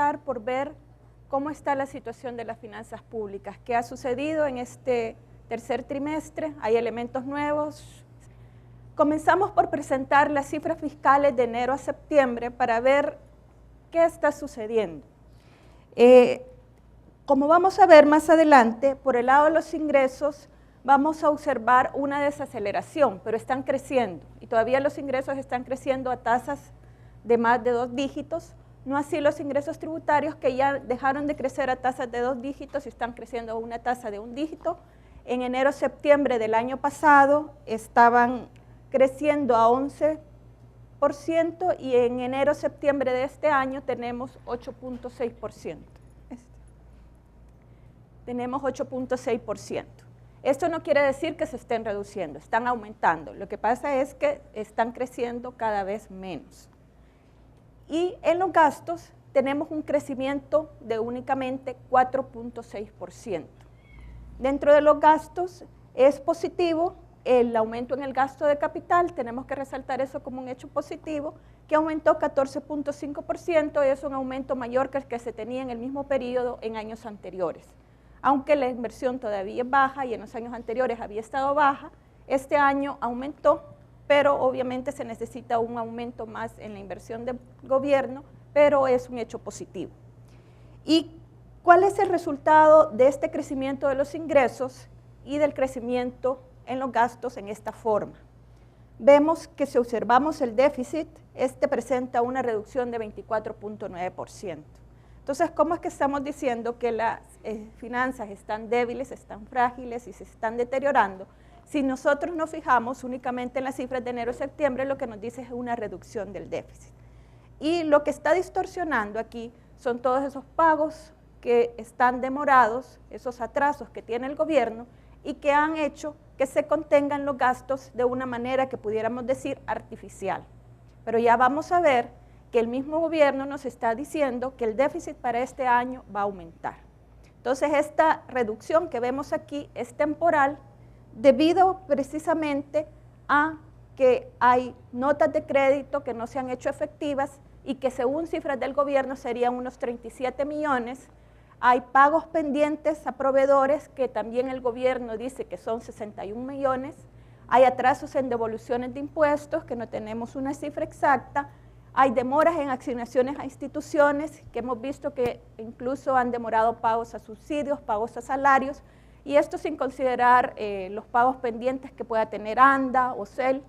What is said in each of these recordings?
comenzar por ver cómo está la situación de las finanzas públicas, qué ha sucedido en este tercer trimestre, hay elementos nuevos. Comenzamos por presentar las cifras fiscales de enero a septiembre para ver qué está sucediendo. Como vamos a ver más adelante, por el lado de los ingresos vamos a observar una desaceleración, pero están creciendo y todavía los ingresos están creciendo a tasas de más de 2 dígitos, no así los ingresos tributarios que ya dejaron de crecer a tasas de 2 dígitos y están creciendo a una tasa de 1 dígito. En enero-septiembre del año pasado estaban creciendo a 11% y en enero-septiembre de este año tenemos 8.6%. Tenemos 8.6%. Esto no quiere decir que se estén reduciendo, están aumentando. Lo que pasa es que están creciendo cada vez menos. Y en los gastos tenemos un crecimiento de únicamente 4.6%. Dentro de los gastos es positivo el aumento en el gasto de capital, tenemos que resaltar eso como un hecho positivo, que aumentó 14.5% y es un aumento mayor que el que se tenía en el mismo periodo en años anteriores. Aunque la inversión todavía es baja y en los años anteriores había estado baja, este año aumentó, pero obviamente se necesita un aumento más en la inversión del gobierno, pero es un hecho positivo. ¿Y cuál es el resultado de este crecimiento de los ingresos y del crecimiento en los gastos en esta forma? Vemos que si observamos el déficit, este presenta una reducción de 24.9%. Entonces, ¿cómo es que estamos diciendo que las finanzas están débiles, están frágiles y se están deteriorando? Si nosotros nos fijamos únicamente en las cifras de enero y septiembre, lo que nos dice es una reducción del déficit. Y lo que está distorsionando aquí son todos esos pagos que están demorados, esos atrasos que tiene el gobierno y que han hecho que se contengan los gastos de una manera que pudiéramos decir artificial. Pero ya vamos a ver que el mismo gobierno nos está diciendo que el déficit para este año va a aumentar. Entonces, esta reducción que vemos aquí es temporal debido precisamente a que hay notas de crédito que no se han hecho efectivas y que según cifras del gobierno serían unos 37 millones. Hay pagos pendientes a proveedores que también el gobierno dice que son 61 millones. Hay atrasos en devoluciones de impuestos que no tenemos una cifra exacta. Hay demoras en asignaciones a instituciones que hemos visto que incluso han demorado pagos a subsidios, pagos a salarios, y esto sin considerar los pagos pendientes que pueda tener ANDA o CEL,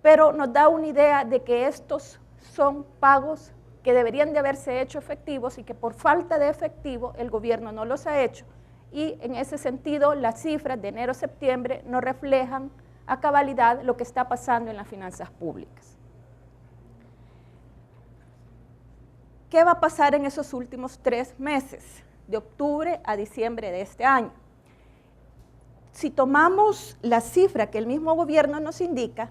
pero nos da una idea de que estos son pagos que deberían de haberse hecho efectivos y que por falta de efectivo el gobierno no los ha hecho, y en ese sentido las cifras de enero a septiembre no reflejan a cabalidad lo que está pasando en las finanzas públicas. ¿Qué va a pasar en esos últimos 3 meses, de octubre a diciembre de este año? Si tomamos la cifra que el mismo gobierno nos indica,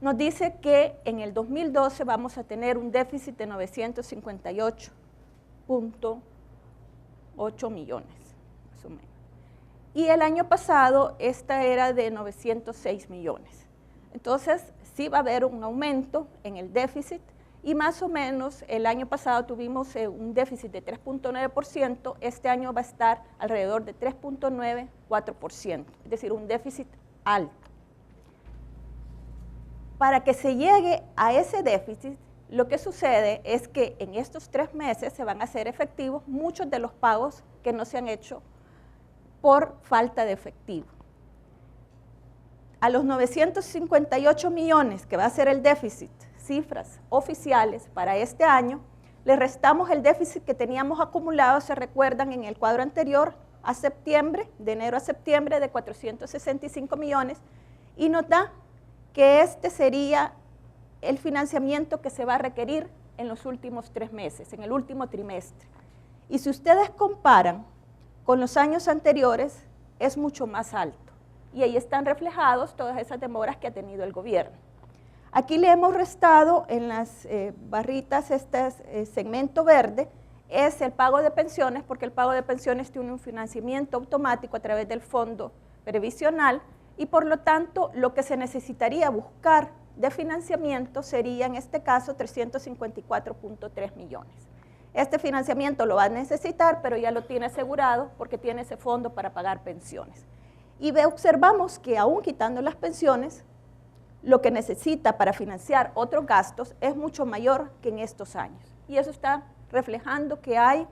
nos dice que en el 2012 vamos a tener un déficit de 958.8 millones, más o menos. Y el año pasado esta era de 906 millones. Entonces, sí va a haber un aumento en el déficit, y más o menos el año pasado tuvimos un déficit de 3.9%, este año va a estar alrededor de 3.94%, es decir, un déficit alto. Para que se llegue a ese déficit, lo que sucede es que en estos 3 meses se van a hacer efectivos muchos de los pagos que no se han hecho por falta de efectivo. A los 958 millones que va a ser el déficit, cifras oficiales para este año, le restamos el déficit que teníamos acumulado, se recuerdan en el cuadro anterior, a septiembre, de enero a septiembre, de 465 millones, y nos da que este sería el financiamiento que se va a requerir en los últimos 3 meses, en el último trimestre. Y si ustedes comparan con los años anteriores, es mucho más alto, y ahí están reflejados todas esas demoras que ha tenido el gobierno. Aquí le hemos restado en las barritas este segmento verde, es el pago de pensiones, porque el pago de pensiones tiene un financiamiento automático a través del fondo previsional y por lo tanto lo que se necesitaría buscar de financiamiento sería en este caso 354.3 millones. Este financiamiento lo va a necesitar, pero ya lo tiene asegurado porque tiene ese fondo para pagar pensiones. Y observamos que aún quitando las pensiones, lo que necesita para financiar otros gastos es mucho mayor que en estos años. Y eso está reflejando que hay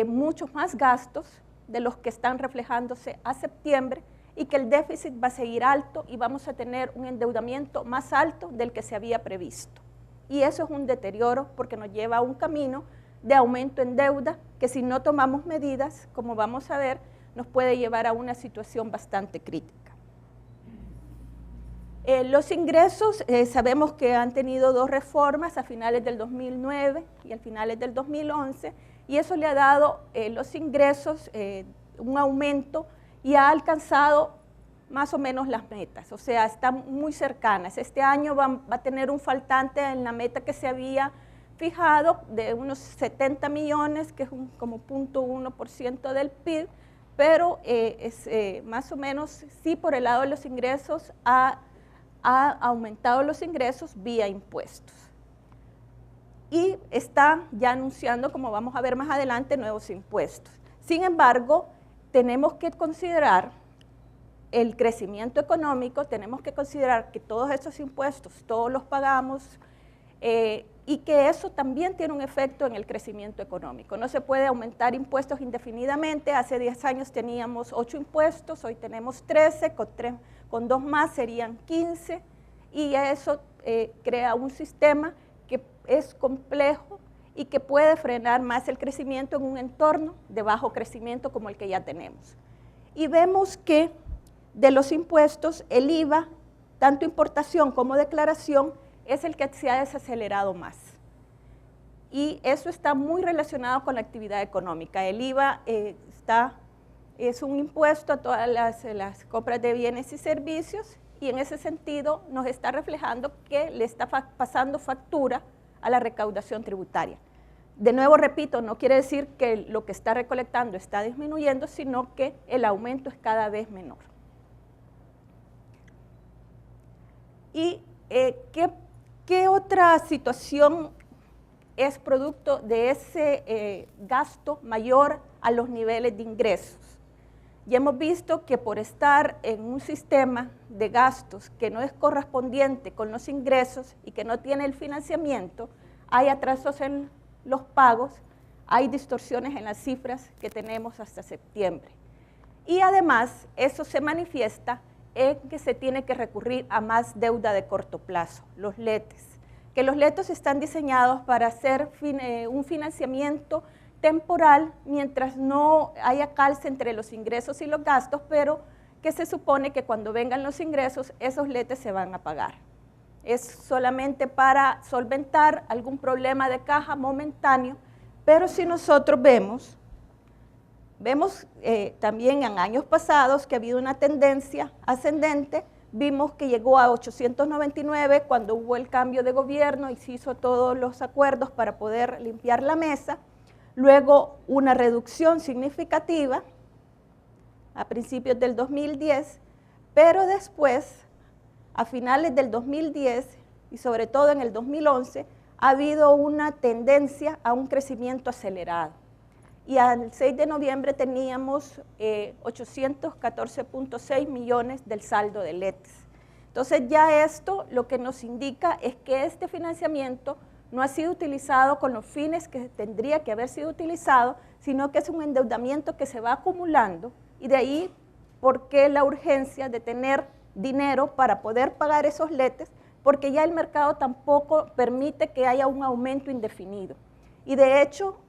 muchos más gastos de los que están reflejándose a septiembre y que el déficit va a seguir alto y vamos a tener un endeudamiento más alto del que se había previsto. Y eso es un deterioro porque nos lleva a un camino de aumento en deuda que si no tomamos medidas, como vamos a ver, nos puede llevar a una situación bastante crítica. Los ingresos, sabemos que han tenido dos reformas a finales del 2009 y a finales del 2011, y eso le ha dado los ingresos un aumento y ha alcanzado más o menos las metas, o sea, están muy cercanas. Este año va a tener un faltante en la meta que se había fijado de unos 70 millones, que es como 0.1% del PIB, pero es más o menos, sí, por el lado de los ingresos ha aumentado los ingresos vía impuestos. Y está ya anunciando, como vamos a ver más adelante, nuevos impuestos. Sin embargo, tenemos que considerar el crecimiento económico, tenemos que considerar que todos estos impuestos, todos los pagamos, y que eso también tiene un efecto en el crecimiento económico. No se puede aumentar impuestos indefinidamente. Hace 10 años teníamos 8 impuestos, hoy tenemos 13, con 2 más serían 15, y eso crea un sistema que es complejo y que puede frenar más el crecimiento en un entorno de bajo crecimiento como el que ya tenemos. Y vemos que de los impuestos, el IVA, tanto importación como declaración, es el que se ha desacelerado más. Y eso está muy relacionado con la actividad económica. El IVA es un impuesto a todas las compras de bienes y servicios, y en ese sentido nos está reflejando que le está pasando factura a la recaudación tributaria. De nuevo repito, no quiere decir que lo que está recolectando está disminuyendo, sino que el aumento es cada vez menor. ¿Y qué otra situación es producto de ese gasto mayor a los niveles de ingresos? Ya hemos visto que por estar en un sistema de gastos que no es correspondiente con los ingresos y que no tiene el financiamiento, hay atrasos en los pagos, hay distorsiones en las cifras que tenemos hasta septiembre. Y además, eso se manifiesta en que se tiene que recurrir a más deuda de corto plazo, los LETES, que los LETES están diseñados para hacer un financiamiento temporal mientras no haya calce entre los ingresos y los gastos, pero que se supone que cuando vengan los ingresos, esos LETES se van a pagar. Es solamente para solventar algún problema de caja momentáneo, pero si nosotros vemos también en años pasados que ha habido una tendencia ascendente. Vimos que llegó a 899 cuando hubo el cambio de gobierno y se hizo todos los acuerdos para poder limpiar la mesa. Luego una reducción significativa a principios del 2010, pero después, a finales del 2010 y sobre todo en el 2011, ha habido una tendencia a un crecimiento acelerado. Y al 6 de noviembre teníamos 814.6 millones del saldo de LETES. Entonces ya esto lo que nos indica es que este financiamiento no ha sido utilizado con los fines que tendría que haber sido utilizado, sino que es un endeudamiento que se va acumulando, y de ahí por qué la urgencia de tener dinero para poder pagar esos LETES, porque ya el mercado tampoco permite que haya un aumento indefinido. Y de hecho,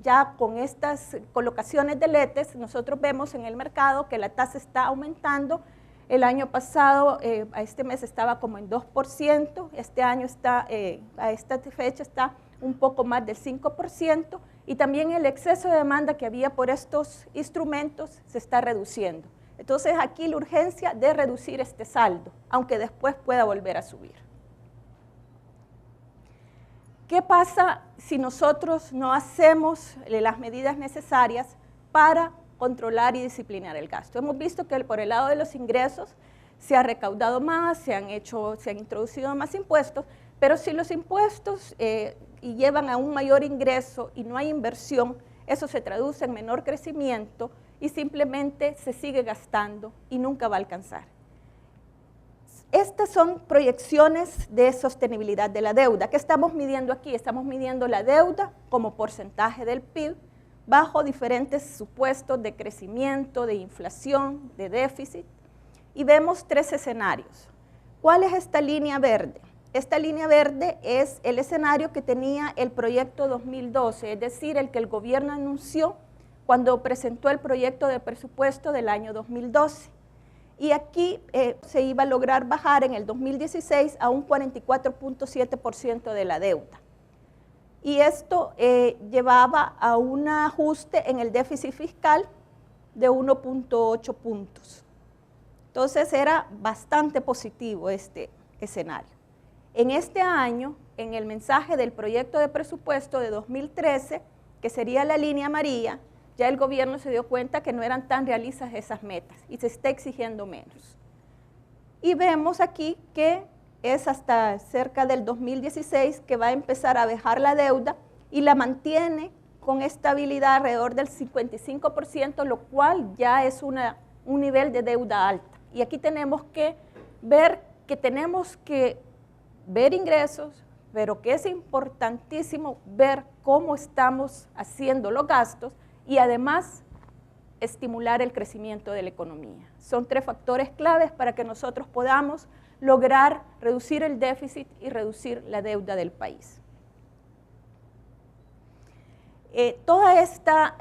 ya con estas colocaciones de LETES, nosotros vemos en el mercado que la tasa está aumentando. El año pasado, a este mes estaba como en 2%, este año está, a esta fecha está un poco más del 5%, y también el exceso de demanda que había por estos instrumentos se está reduciendo. Entonces aquí la urgencia de reducir este saldo, aunque después pueda volver a subir. ¿Qué pasa si nosotros no hacemos las medidas necesarias para controlar y disciplinar el gasto? Hemos visto que por el lado de los ingresos se ha recaudado más, se han introducido más impuestos, pero si los impuestos y llevan a un mayor ingreso y no hay inversión, eso se traduce en menor crecimiento y simplemente se sigue gastando y nunca va a alcanzar. Estas son proyecciones de sostenibilidad de la deuda. ¿Qué estamos midiendo aquí? Estamos midiendo la deuda como porcentaje del PIB bajo diferentes supuestos de crecimiento, de inflación, de déficit. Y vemos tres escenarios. ¿Cuál es esta línea verde? Esta línea verde es el escenario que tenía el proyecto 2012, es decir, el que el gobierno anunció cuando presentó el proyecto de presupuesto del año 2012. Y aquí se iba a lograr bajar en el 2016 a un 44.7% de la deuda. Y esto llevaba a un ajuste en el déficit fiscal de 1.8 puntos. Entonces era bastante positivo este escenario. En este año, en el mensaje del proyecto de presupuesto de 2013, que sería la línea amarilla, ya el gobierno se dio cuenta que no eran tan realistas esas metas y se está exigiendo menos. Y vemos aquí que es hasta cerca del 2016 que va a empezar a bajar la deuda y la mantiene con estabilidad alrededor del 55%, lo cual ya es un nivel de deuda alta. Y aquí tenemos que ver ingresos, pero que es importantísimo ver cómo estamos haciendo los gastos y además estimular el crecimiento de la economía. Son tres factores claves para que nosotros podamos lograr reducir el déficit y reducir la deuda del país. Toda esta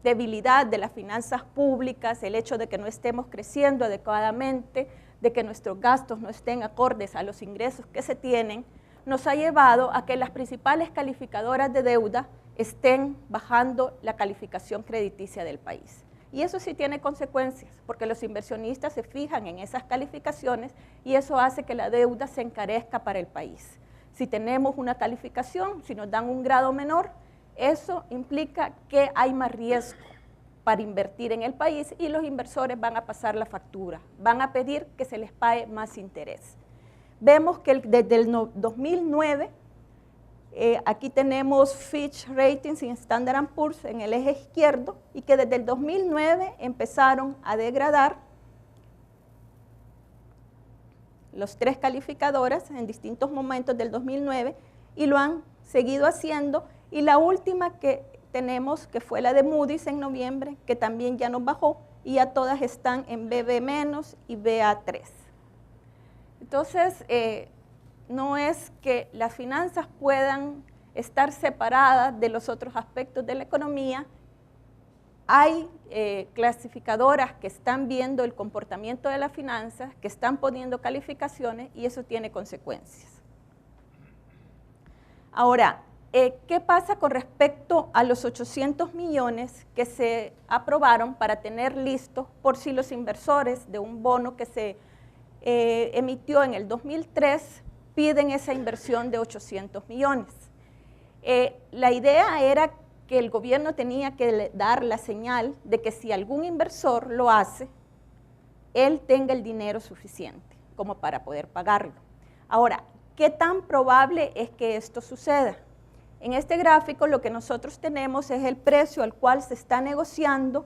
debilidad de las finanzas públicas, el hecho de que no estemos creciendo adecuadamente, de que nuestros gastos no estén acordes a los ingresos que se tienen, nos ha llevado a que las principales calificadoras de deuda estén bajando la calificación crediticia del país. Y eso sí tiene consecuencias, porque los inversionistas se fijan en esas calificaciones y eso hace que la deuda se encarezca para el país. Si tenemos una calificación, si nos dan un grado menor, eso implica que hay más riesgo para invertir en el país y los inversores van a pasar la factura, van a pedir que se les pague más interés. Vemos que desde el 2009, aquí tenemos Fitch Ratings y Standard & Poor's en el eje izquierdo y que desde el 2009 empezaron a degradar los tres calificadoras en distintos momentos del 2009 y lo han seguido haciendo y la última que tenemos que fue la de Moody's en noviembre que también ya nos bajó y ya todas están en BB- y BA3. Entonces, no es que las finanzas puedan estar separadas de los otros aspectos de la economía. Hay clasificadoras que están viendo el comportamiento de las finanzas, que están poniendo calificaciones y eso tiene consecuencias. Ahora, ¿qué pasa con respecto a los 800 millones que se aprobaron para tener listos por si los inversores de un bono que se emitió en el 2003 piden esa inversión de 800 millones? La idea era que el gobierno tenía que dar la señal de que si algún inversor lo hace, él tenga el dinero suficiente como para poder pagarlo. Ahora, ¿qué tan probable es que esto suceda? En este gráfico lo que nosotros tenemos es el precio al cual se está negociando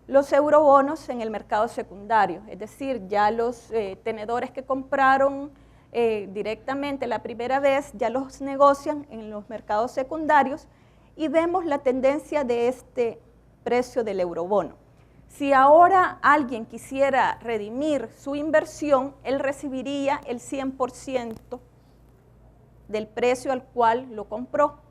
los eurobonos en el mercado secundario, es decir, ya los tenedores que compraron directamente la primera vez ya los negocian en los mercados secundarios y vemos la tendencia de este precio del eurobono. Si ahora alguien quisiera redimir su inversión, él recibiría el 100% del precio al cual lo compró.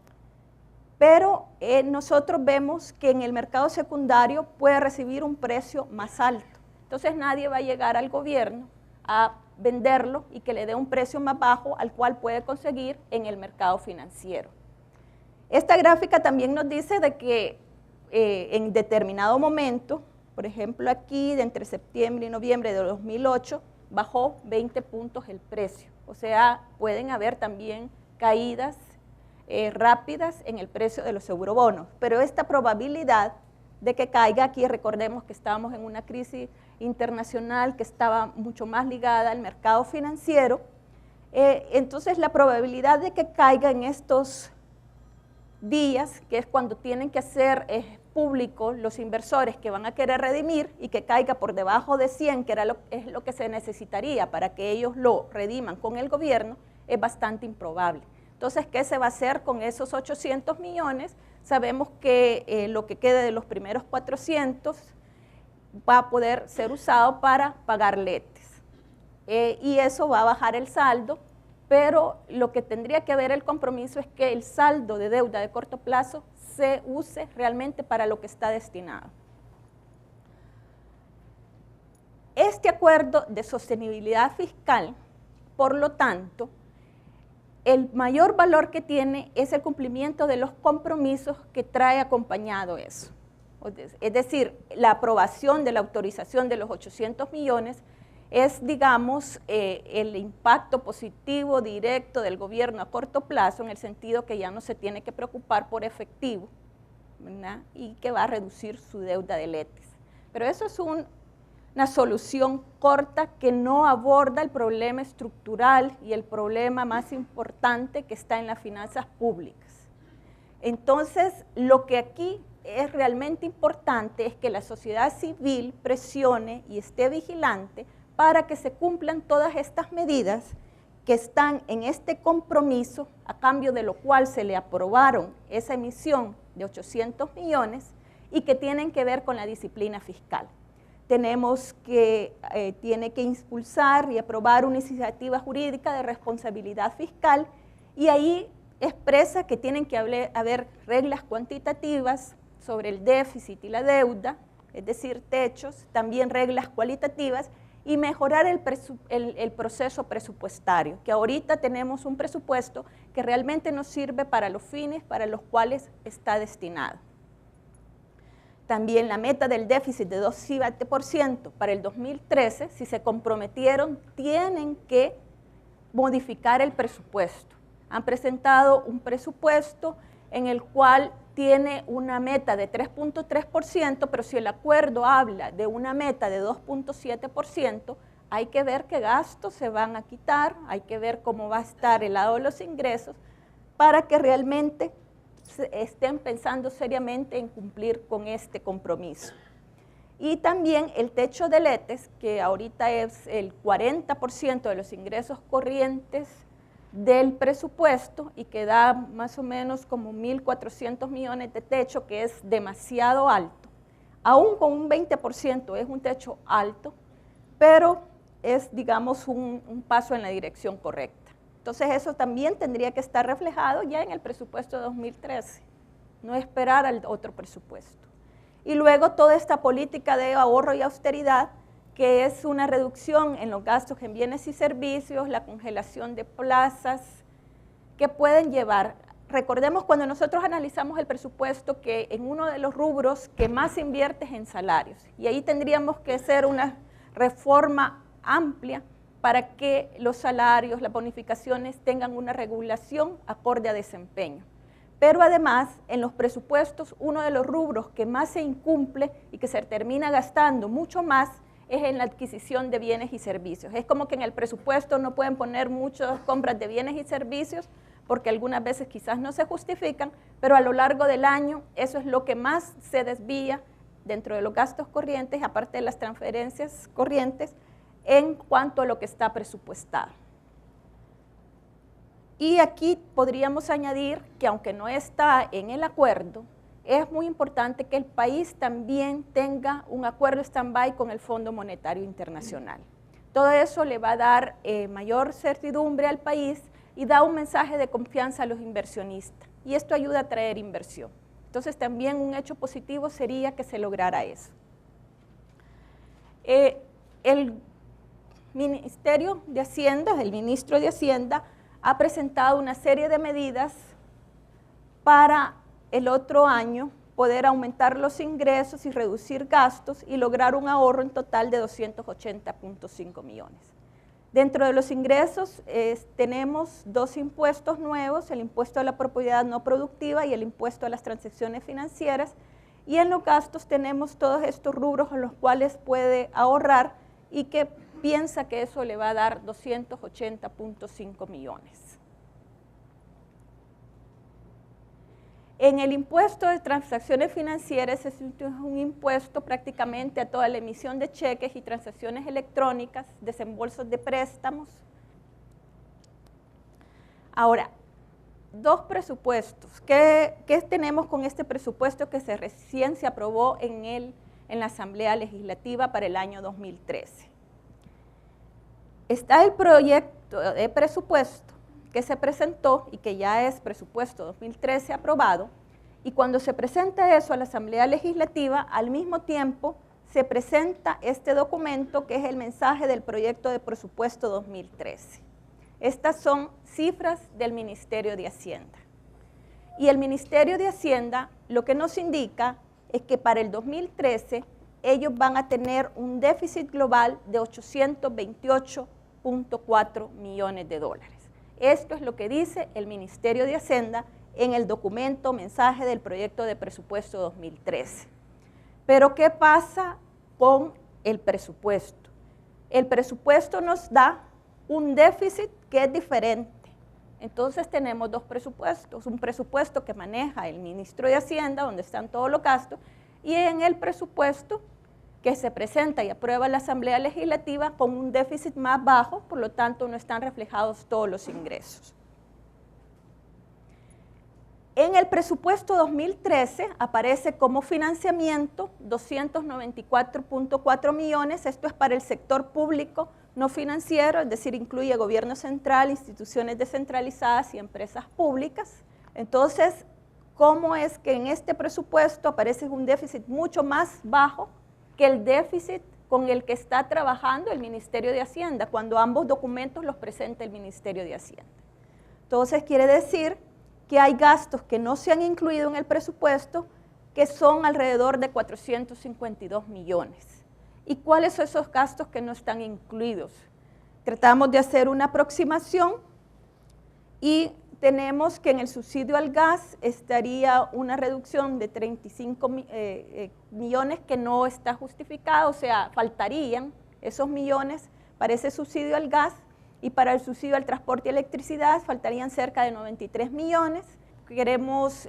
Pero nosotros vemos que en el mercado secundario puede recibir un precio más alto. Entonces nadie va a llegar al gobierno a venderlo y que le dé un precio más bajo al cual puede conseguir en el mercado financiero. Esta gráfica también nos dice de que en determinado momento, por ejemplo aquí de entre septiembre y noviembre de 2008, bajó 20 puntos el precio. O sea, pueden haber también caídas rápidas en el precio de los eurobonos, pero esta probabilidad de que caiga, aquí recordemos que estábamos en una crisis internacional que estaba mucho más ligada al mercado financiero, entonces la probabilidad de que caiga en estos días, que es cuando tienen que hacer público los inversores que van a querer redimir y que caiga por debajo de 100, que es lo que se necesitaría para que ellos lo rediman con el gobierno, es bastante improbable. Entonces, ¿qué se va a hacer con esos 800 millones? Sabemos que lo que quede de los primeros 400 va a poder ser usado para pagar letes. Y eso va a bajar el saldo, pero lo que tendría que haber el compromiso es que el saldo de deuda de corto plazo se use realmente para lo que está destinado. Este acuerdo de sostenibilidad fiscal, por lo tanto, el mayor valor que tiene es el cumplimiento de los compromisos que trae acompañado eso. Es decir, la aprobación de la autorización de los 800 millones es, digamos, el impacto positivo directo del gobierno a corto plazo, en el sentido que ya no se tiene que preocupar por efectivo, ¿verdad? Y que va a reducir su deuda de letes. Pero eso es una solución corta que no aborda el problema estructural y el problema más importante que está en las finanzas públicas. Entonces, lo que aquí es realmente importante es que la sociedad civil presione y esté vigilante para que se cumplan todas estas medidas que están en este compromiso, a cambio de lo cual se le aprobaron esa emisión de 800 millones y que tienen que ver con la disciplina fiscal. Tiene que impulsar y aprobar una iniciativa jurídica de responsabilidad fiscal, y ahí expresa que tienen que haber reglas cuantitativas sobre el déficit y la deuda, es decir, techos, también reglas cualitativas, y mejorar el proceso presupuestario, que ahorita tenemos un presupuesto que realmente nos sirve para los fines para los cuales está destinado. También la meta del déficit de 2,7% para el 2013, si se comprometieron, tienen que modificar el presupuesto. Han presentado un presupuesto en el cual tiene una meta de 3,3%, pero si el acuerdo habla de una meta de 2,7%, hay que ver qué gastos se van a quitar, hay que ver cómo va a estar el lado de los ingresos, para que realmente estén pensando seriamente en cumplir con este compromiso. Y también el techo de letes, que ahorita es el 40% de los ingresos corrientes del presupuesto y que da más o menos como 1.400 millones de techo, que es demasiado alto. Aún con un 20% es un techo alto, pero es, digamos, un paso en la dirección correcta. Entonces eso también tendría que estar reflejado ya en el presupuesto de 2013, no esperar al otro presupuesto. Y luego toda esta política de ahorro y austeridad, que es una reducción en los gastos en bienes y servicios, la congelación de plazas, que pueden llevar. Recordemos cuando nosotros analizamos el presupuesto que en uno de los rubros que más invierte es en salarios, y ahí tendríamos que hacer una reforma amplia para que los salarios, las bonificaciones tengan una regulación acorde a desempeño. Pero además, en los presupuestos, uno de los rubros que más se incumple y que se termina gastando mucho más es en la adquisición de bienes y servicios. Es como que en el presupuesto no pueden poner muchas compras de bienes y servicios porque algunas veces quizás no se justifican, pero a lo largo del año eso es lo que más se desvía dentro de los gastos corrientes, aparte de las transferencias corrientes, en cuanto a lo que está presupuestado. Y aquí podríamos añadir que aunque no está en el acuerdo, es muy importante que el país también tenga un acuerdo stand-by con el Fondo Monetario Internacional. Todo eso le va a dar mayor certidumbre al país y da un mensaje de confianza a los inversionistas. Y esto ayuda a traer inversión. Entonces también un hecho positivo sería que se lograra eso. El Ministerio de Hacienda, el ministro de Hacienda, ha presentado una serie de medidas para el otro año poder aumentar los ingresos y reducir gastos y lograr un ahorro en total de 280.5 millones. Dentro de los ingresos tenemos dos impuestos nuevos, el impuesto a la propiedad no productiva y el impuesto a las transacciones financieras, y en los gastos tenemos todos estos rubros en los cuales puede ahorrar y que piensa que eso le va a dar 280.5 millones. En el impuesto de transacciones financieras es un impuesto prácticamente a toda la emisión de cheques y transacciones electrónicas, desembolsos de préstamos. Ahora, dos presupuestos. ¿Qué tenemos con este presupuesto que recién se aprobó en la Asamblea Legislativa para el año 2013? Está el proyecto de presupuesto que se presentó y que ya es presupuesto 2013 aprobado, y cuando se presenta eso a la Asamblea Legislativa, al mismo tiempo se presenta este documento que es el mensaje del proyecto de presupuesto 2013. Estas son cifras del Ministerio de Hacienda. Y el Ministerio de Hacienda lo que nos indica es que para el 2013 ellos van a tener un déficit global de 828.4 millones de dólares. Esto es lo que dice el Ministerio de Hacienda en el documento mensaje del proyecto de presupuesto 2013. Pero ¿qué pasa con el presupuesto? El presupuesto nos da un déficit que es diferente. Entonces tenemos dos presupuestos, un presupuesto que maneja el ministro de Hacienda, donde están todos los gastos, y en el presupuesto que se presenta y aprueba la Asamblea Legislativa con un déficit más bajo, por lo tanto no están reflejados todos los ingresos. En el presupuesto 2013 aparece como financiamiento 294.4 millones, esto es para el sector público no financiero, es decir, incluye gobierno central, instituciones descentralizadas y empresas públicas. Entonces, ¿cómo es que en este presupuesto aparece un déficit mucho más bajo que el déficit con el que está trabajando el Ministerio de Hacienda, cuando ambos documentos los presenta el Ministerio de Hacienda? Entonces, quiere decir que hay gastos que no se han incluido en el presupuesto, que son alrededor de 452 millones. ¿Y cuáles son esos gastos que no están incluidos? Tratamos de hacer una aproximación y tenemos que en el subsidio al gas estaría una reducción de 35 millones que no está justificada, o sea, faltarían esos millones para ese subsidio al gas, y para el subsidio al transporte y electricidad faltarían cerca de 93 millones. Queremos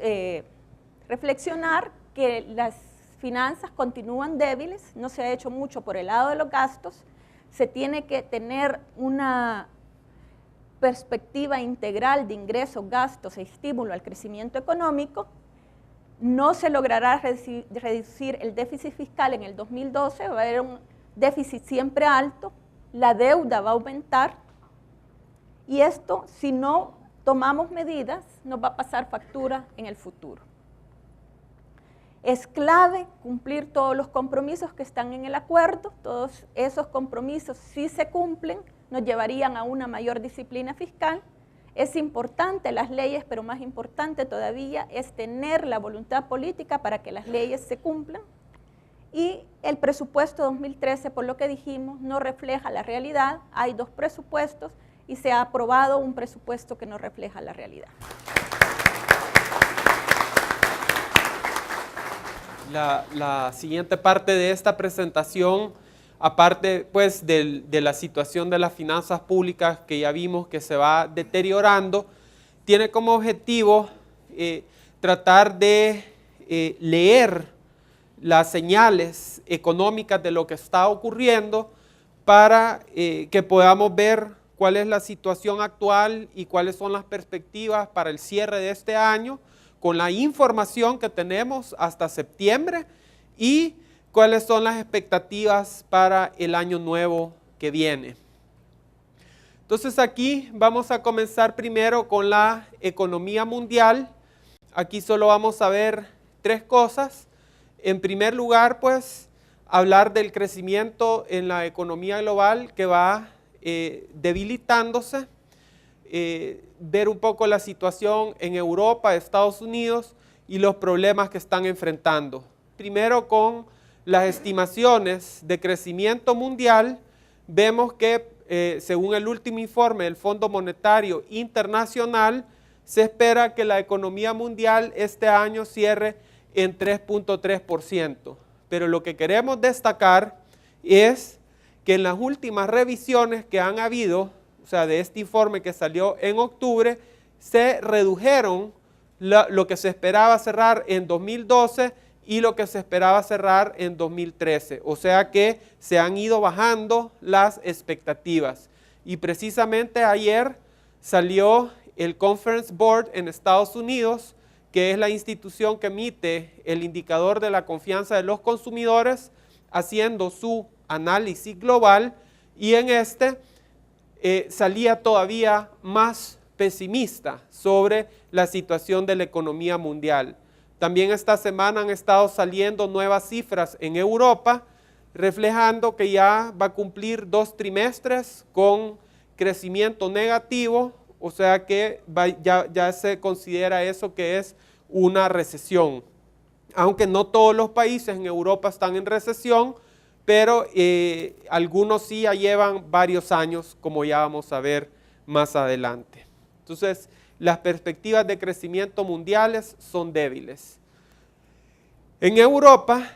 reflexionar que las finanzas continúan débiles, no se ha hecho mucho por el lado de los gastos, se tiene que tener una perspectiva integral de ingresos, gastos e estímulo al crecimiento económico. No se logrará reducir el déficit fiscal en el 2012, va a haber un déficit siempre alto, la deuda va a aumentar, y esto, si no tomamos medidas, nos va a pasar factura en el futuro. Es clave cumplir todos los compromisos que están en el acuerdo. Todos esos compromisos, si se cumplen, nos llevarían a una mayor disciplina fiscal. Es importante las leyes, pero más importante todavía es tener la voluntad política para que las leyes se cumplan. Y el presupuesto 2013, por lo que dijimos, no refleja la realidad. Hay dos presupuestos y se ha aprobado un presupuesto que no refleja la realidad. La siguiente parte de esta presentación, aparte pues de la situación de las finanzas públicas que ya vimos que se va deteriorando, tiene como objetivo tratar de leer las señales económicas de lo que está ocurriendo para que podamos ver cuál es la situación actual y cuáles son las perspectivas para el cierre de este año, con la información que tenemos hasta septiembre y cuáles son las expectativas para el año nuevo que viene. Entonces aquí vamos a comenzar primero con la economía mundial. Aquí solo vamos a ver tres cosas. En primer lugar, pues, hablar del crecimiento en la economía global que va debilitándose. Ver un poco la situación en Europa, Estados Unidos y los problemas que están enfrentando. Primero, con las estimaciones de crecimiento mundial, vemos que según el último informe del Fondo Monetario Internacional, se espera que la economía mundial este año cierre en 3.3%. Pero lo que queremos destacar es que en las últimas revisiones que han habido, o sea, de este informe que salió en octubre, se redujeron lo que se esperaba cerrar en 2012 y lo que se esperaba cerrar en 2013. O sea que se han ido bajando las expectativas. Y precisamente ayer salió el Conference Board en Estados Unidos, que es la institución que emite el indicador de la confianza de los consumidores, haciendo su análisis global, y en este salía todavía más pesimista sobre la situación de la economía mundial. También esta semana han estado saliendo nuevas cifras en Europa, reflejando que ya va a cumplir 2 trimestres con crecimiento negativo, o sea que ya se considera eso que es una recesión. Aunque no todos los países en Europa están en recesión, pero algunos sí ya llevan varios años, como ya vamos a ver más adelante. Entonces, las perspectivas de crecimiento mundiales son débiles. En Europa,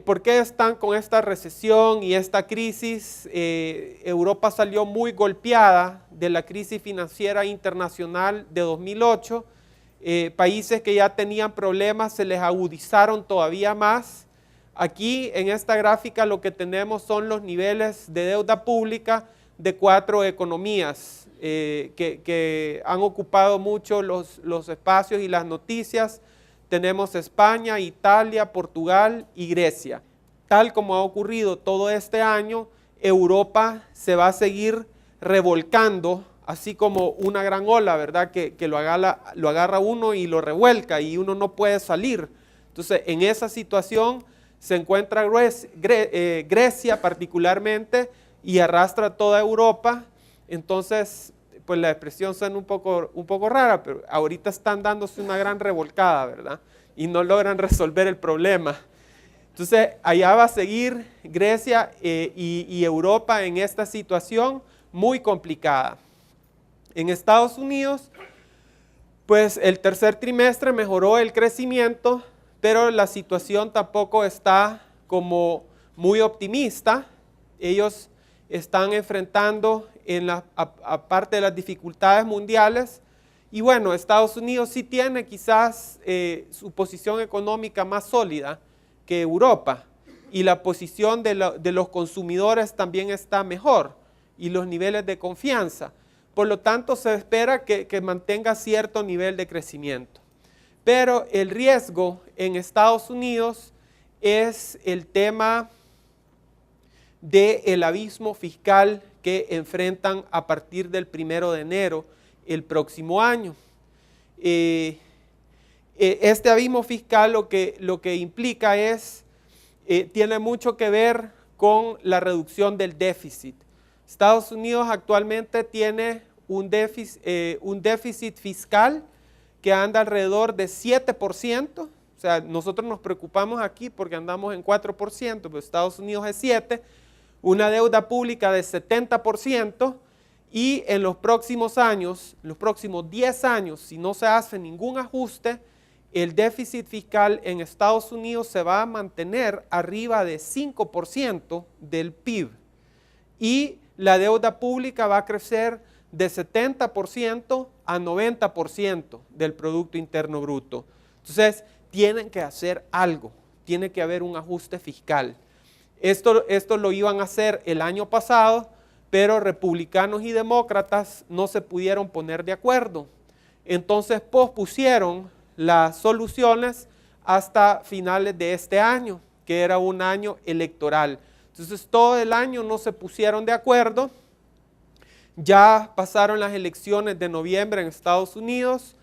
¿por qué están con esta recesión y esta crisis? Europa salió muy golpeada de la crisis financiera internacional de 2008. Países que ya tenían problemas se les agudizaron todavía más. Aquí en esta gráfica lo que tenemos son los niveles de deuda pública de 4 economías que han ocupado mucho los espacios y las noticias. Tenemos España, Italia, Portugal y Grecia. Tal como ha ocurrido todo este año, Europa se va a seguir revolcando, así como una gran ola, ¿verdad? Que lo agarra uno y lo revuelca y uno no puede salir. Entonces, en esa situación se encuentra Grecia particularmente y arrastra toda Europa. Entonces, pues la expresión suena un poco rara, pero ahorita están dándose una gran revolcada, ¿verdad? Y no logran resolver el problema. Entonces, allá va a seguir Grecia y Europa en esta situación muy complicada. En Estados Unidos, pues el tercer trimestre mejoró el crecimiento, pero la situación tampoco está como muy optimista. Ellos están enfrentando aparte de las dificultades mundiales, y bueno, Estados Unidos sí tiene quizás su posición económica más sólida que Europa, y la posición de los consumidores también está mejor, y los niveles de confianza. Por lo tanto, se espera que mantenga cierto nivel de crecimiento. Pero el riesgo en Estados Unidos es el tema del abismo fiscal que enfrentan a partir del 1 de enero el próximo año. Este abismo fiscal lo que implica tiene mucho que ver con la reducción del déficit. Estados Unidos actualmente tiene un déficit fiscal que anda alrededor de 7%, o sea, nosotros nos preocupamos aquí porque andamos en 4%, pero Estados Unidos es 7%, una deuda pública de 70%, y en los próximos años, los próximos 10 años, si no se hace ningún ajuste, el déficit fiscal en Estados Unidos se va a mantener arriba de 5% del PIB, y la deuda pública va a crecer de 70% a 90% del Producto Interno Bruto. Entonces, tienen que hacer algo, tiene que haber un ajuste fiscal. Esto lo iban a hacer el año pasado, pero republicanos y demócratas no se pudieron poner de acuerdo. Entonces pospusieron las soluciones hasta finales de este año, que era un año electoral. Entonces todo el año no se pusieron de acuerdo. Ya pasaron las elecciones de noviembre en Estados Unidos.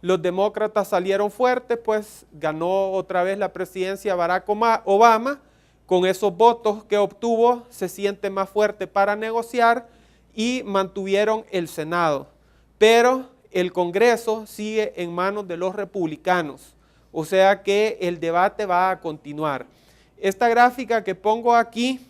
Los demócratas salieron fuertes, pues ganó otra vez la presidencia Barack Obama. Con esos votos que obtuvo, se siente más fuerte para negociar y mantuvieron el Senado. Pero el Congreso sigue en manos de los republicanos, o sea que el debate va a continuar. Esta gráfica que pongo aquí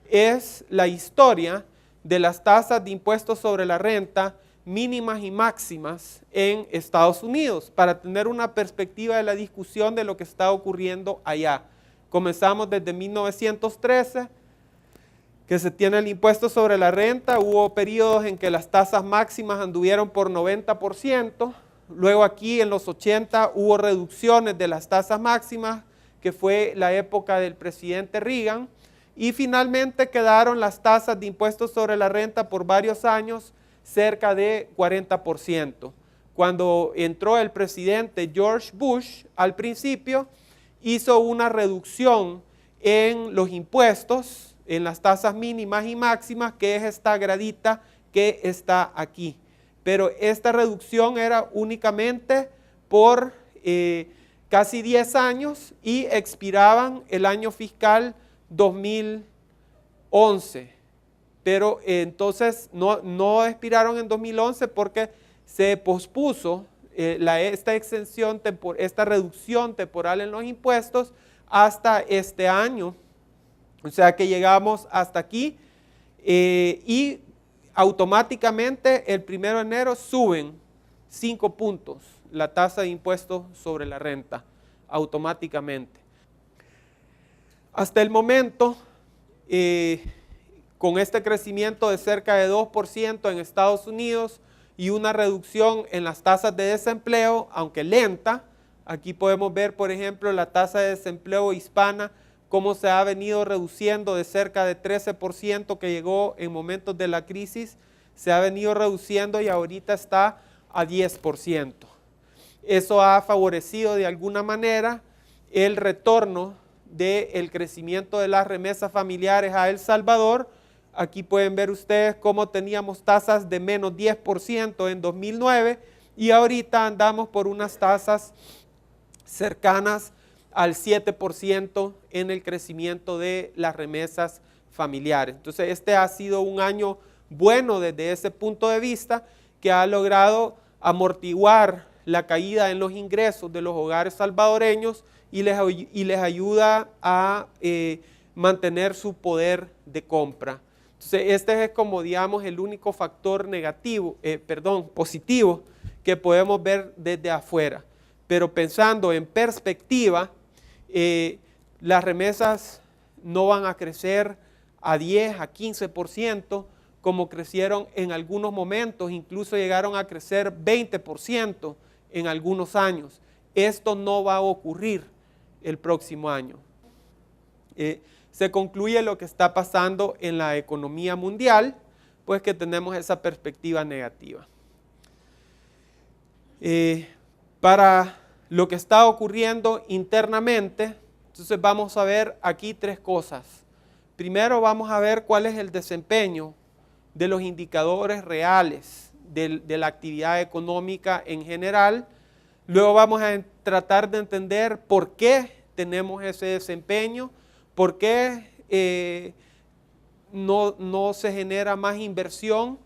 es la historia de las tasas de impuestos sobre la renta mínimas y máximas en Estados Unidos, para tener una perspectiva de la discusión de lo que está ocurriendo allá. Comenzamos desde 1913, que se tiene el impuesto sobre la renta. Hubo periodos en que las tasas máximas anduvieron por 90%, Luego aquí en los 80 hubo reducciones de las tasas máximas, que fue la época del presidente Reagan, y finalmente quedaron las tasas de impuestos sobre la renta por varios años cerca de 40%. Cuando entró el presidente George Bush, al principio hizo una reducción en los impuestos, en las tasas mínimas y máximas, que es esta gradita que está aquí. Pero esta reducción era únicamente por casi 10 años y expiraban el año fiscal 2011. Pero entonces no expiraron en 2011 porque se pospuso esta exención, esta reducción temporal en los impuestos hasta este año. O sea que llegamos hasta aquí y automáticamente el 1 de enero suben 5 puntos la tasa de impuestos sobre la renta, automáticamente. Hasta el momento, con este crecimiento de cerca de 2% en Estados Unidos y una reducción en las tasas de desempleo, aunque lenta, aquí podemos ver, por ejemplo, la tasa de desempleo hispana, cómo se ha venido reduciendo de cerca de 13% que llegó en momentos de la crisis, se ha venido reduciendo y ahorita está a 10%. Eso ha favorecido de alguna manera el retorno del crecimiento de las remesas familiares a El Salvador. Aquí pueden ver ustedes cómo teníamos tasas de menos 10% en 2009 y ahorita andamos por unas tasas cercanas al 7% en el crecimiento de las remesas familiares. Entonces este ha sido un año bueno desde ese punto de vista, que ha logrado amortiguar la caída en los ingresos de los hogares salvadoreños y les ayuda a mantener su poder de compra. Entonces este es, como digamos, el único factor positivo que podemos ver desde afuera. Pero pensando en perspectiva, las remesas no van a crecer a 10, a 15%, como crecieron en algunos momentos, incluso llegaron a crecer 20% en algunos años. Esto no va a ocurrir el próximo año. Se concluye lo que está pasando en la economía mundial, pues que tenemos esa perspectiva negativa. Para lo que está ocurriendo internamente, entonces vamos a ver aquí 3 cosas. Primero vamos a ver cuál es el desempeño de los indicadores reales de la actividad económica en general. Luego vamos a tratar de entender por qué tenemos ese desempeño, por qué no se genera más inversión,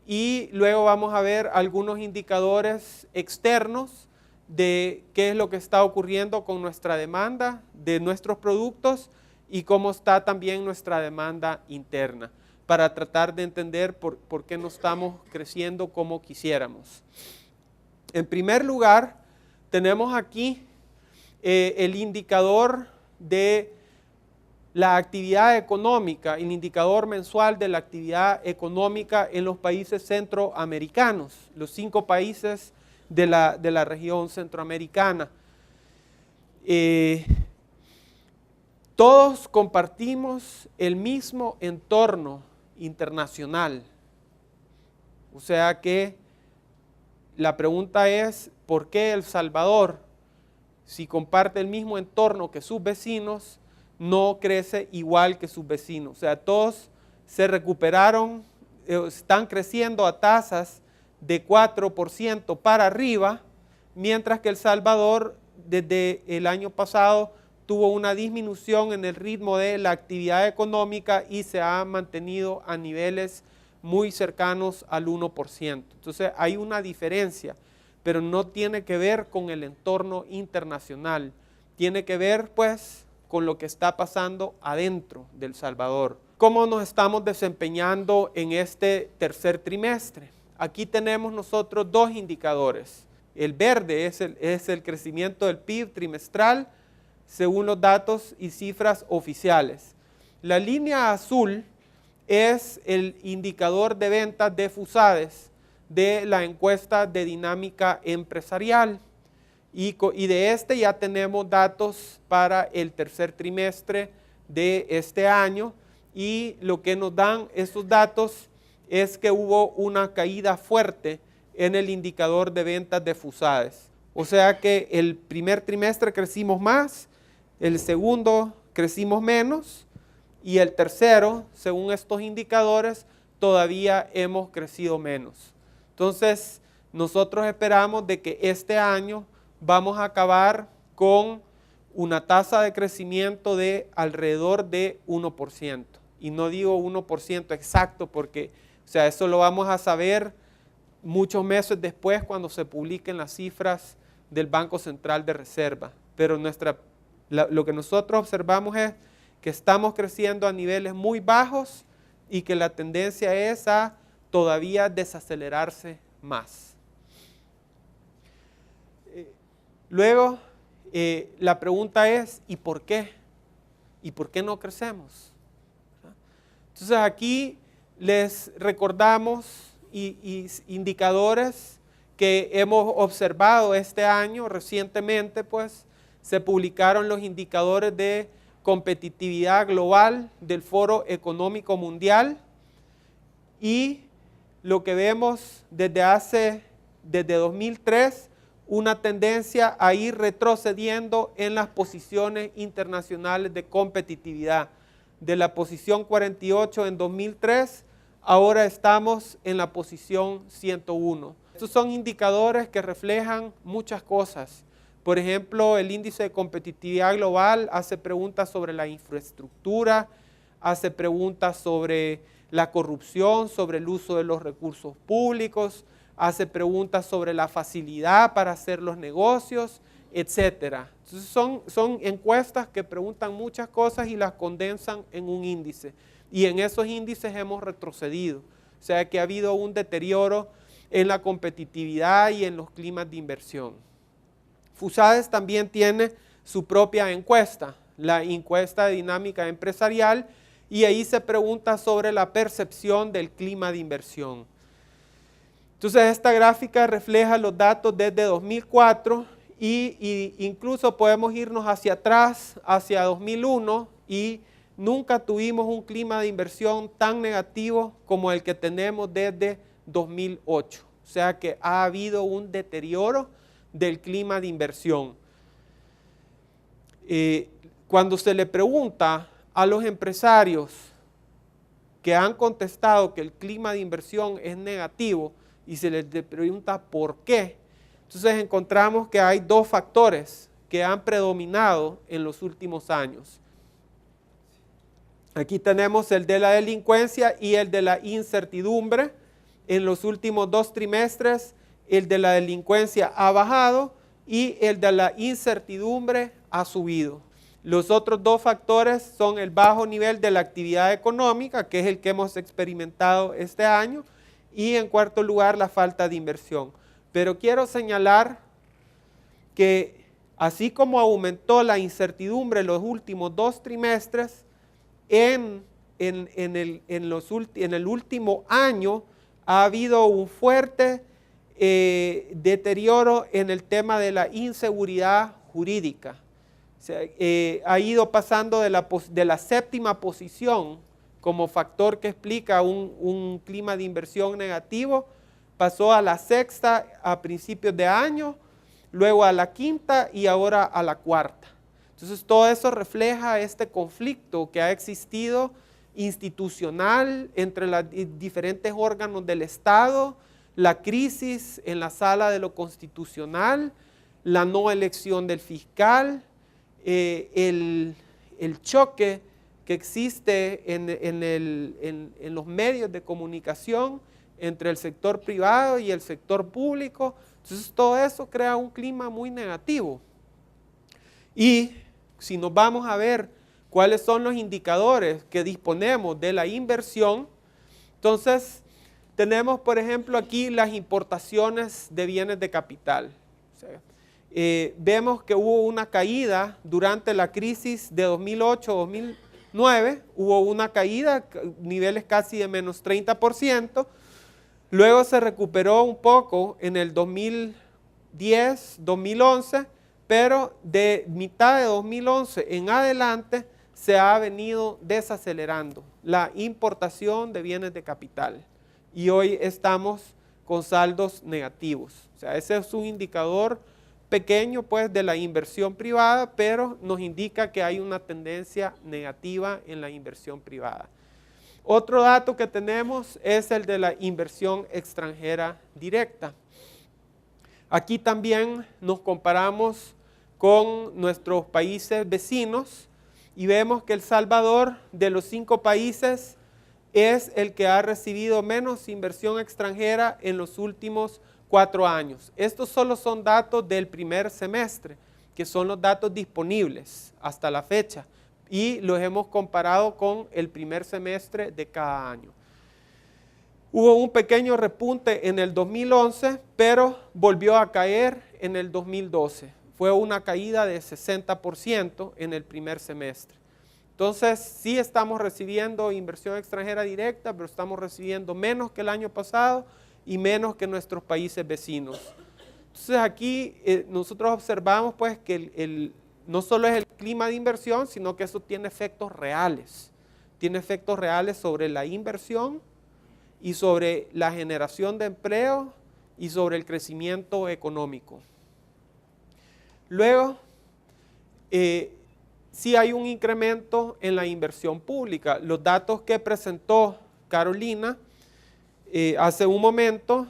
y luego vamos a ver algunos indicadores externos de qué es lo que está ocurriendo con nuestra demanda de nuestros productos y cómo está también nuestra demanda interna, para tratar de entender por qué no estamos creciendo como quisiéramos. En primer lugar, tenemos aquí el indicador de la actividad económica, el indicador mensual de la actividad económica en los países centroamericanos, los 5 países de la región centroamericana. Todos compartimos el mismo entorno internacional. O sea que la pregunta es, ¿por qué El Salvador, si comparte el mismo entorno que sus vecinos, no crece igual que sus vecinos? O sea, todos se recuperaron, están creciendo a tasas de 4% para arriba, mientras que El Salvador desde el año pasado tuvo una disminución en el ritmo de la actividad económica y se ha mantenido a niveles muy cercanos al 1%. Entonces hay una diferencia, pero no tiene que ver con el entorno internacional, tiene que ver pues con lo que está pasando adentro de El Salvador. ¿Cómo nos estamos desempeñando en este tercer trimestre? Aquí tenemos nosotros 2 indicadores. El verde es el crecimiento del PIB trimestral según los datos y cifras oficiales. La línea azul es el indicador de ventas de FUSADES de la encuesta de dinámica empresarial. Y de este ya tenemos datos para el tercer trimestre de este año, y lo que nos dan estos datos es que hubo una caída fuerte en el indicador de ventas de FUSADES. O sea que el primer trimestre crecimos más, el segundo crecimos menos, y el tercero, según estos indicadores, todavía hemos crecido menos. Entonces, nosotros esperamos de que este año vamos a acabar con una tasa de crecimiento de alrededor de 1%. Y no digo 1% exacto porque, o sea, eso lo vamos a saber muchos meses después cuando se publiquen las cifras del Banco Central de Reserva. Pero lo que nosotros observamos es que estamos creciendo a niveles muy bajos y que la tendencia es a todavía desacelerarse más. Luego, la pregunta es, ¿y por qué? ¿Y por qué no crecemos? Entonces aquí les recordamos indicadores que hemos observado este año. Recientemente pues se publicaron los indicadores de competitividad global del Foro Económico Mundial, y lo que vemos desde 2003, una tendencia a ir retrocediendo en las posiciones internacionales de competitividad. De la posición 48 en 2003, ahora estamos en la posición 101. Estos son indicadores que reflejan muchas cosas. Por ejemplo, el índice de competitividad global hace preguntas sobre la infraestructura, hace preguntas sobre la corrupción, sobre el uso de los recursos públicos, hace preguntas sobre la facilidad para hacer los negocios, etc. Entonces son encuestas que preguntan muchas cosas y las condensan en un índice. Y en esos índices hemos retrocedido. O sea que ha habido un deterioro en la competitividad y en los climas de inversión. FUSADES también tiene su propia encuesta, la encuesta de dinámica empresarial, y ahí se pregunta sobre la percepción del clima de inversión. Entonces esta gráfica refleja los datos desde 2004 y incluso podemos irnos hacia atrás, hacia 2001, y nunca tuvimos un clima de inversión tan negativo como el que tenemos desde 2008. O sea que ha habido un deterioro del clima de inversión. Cuando se le pregunta a los empresarios que han contestado que el clima de inversión es negativo y se les pregunta por qué, entonces encontramos que hay dos factores que han predominado en los últimos años. Aquí tenemos el de la delincuencia y el de la incertidumbre. En los últimos 2 trimestres, el de la delincuencia ha bajado y el de la incertidumbre ha subido. Los otros dos factores son el bajo nivel de la actividad económica, que es el que hemos experimentado este año, y en cuarto lugar, la falta de inversión. Pero quiero señalar que así como aumentó la incertidumbre en los últimos 2 trimestres, en el último año ha habido un fuerte deterioro en el tema de la inseguridad jurídica. O sea, ha ido pasando de la 7ª posición como factor que explica un clima de inversión negativo, pasó a la 6ª a principios de año, luego a la 5ª y ahora a la 4ª. Entonces todo eso refleja este conflicto que ha existido institucional entre los diferentes órganos del Estado, la crisis en la sala de lo constitucional, la no elección del fiscal, el choque que existe en los medios de comunicación entre el sector privado y el sector público. Entonces todo eso crea un clima muy negativo. Y si nos vamos a ver cuáles son los indicadores que disponemos de la inversión, entonces tenemos por ejemplo aquí las importaciones de bienes de capital. O sea, vemos que hubo una caída durante la crisis de 2008-2009, hubo una caída, niveles casi de menos 30%, Luego se recuperó un poco en el 2010, 2011, pero de mitad de 2011 en adelante se ha venido desacelerando la importación de bienes de capital. Y hoy estamos con saldos negativos. O sea, ese es un indicador pequeño pues de la inversión privada, pero nos indica que hay una tendencia negativa en la inversión privada. Otro dato que tenemos es el de la inversión extranjera directa. Aquí también nos comparamos con nuestros países vecinos y vemos que El Salvador, de los 5 países, es el que ha recibido menos inversión extranjera en los últimos 4 años. Estos solo son datos del primer semestre, que son los datos disponibles hasta la fecha, y los hemos comparado con el primer semestre de cada año. Hubo un pequeño repunte en el 2011, pero volvió a caer en el 2012. Fue una caída de 60% en el primer semestre. Entonces, sí estamos recibiendo inversión extranjera directa, pero estamos recibiendo menos que el año pasado y menos que nuestros países vecinos. Entonces, aquí nosotros observamos pues que no solo es el clima de inversión, sino que eso tiene efectos reales. Tiene efectos reales sobre la inversión y sobre la generación de empleo y sobre el crecimiento económico. Luego, sí hay un incremento en la inversión pública. Los datos que presentó Carolina hace un momento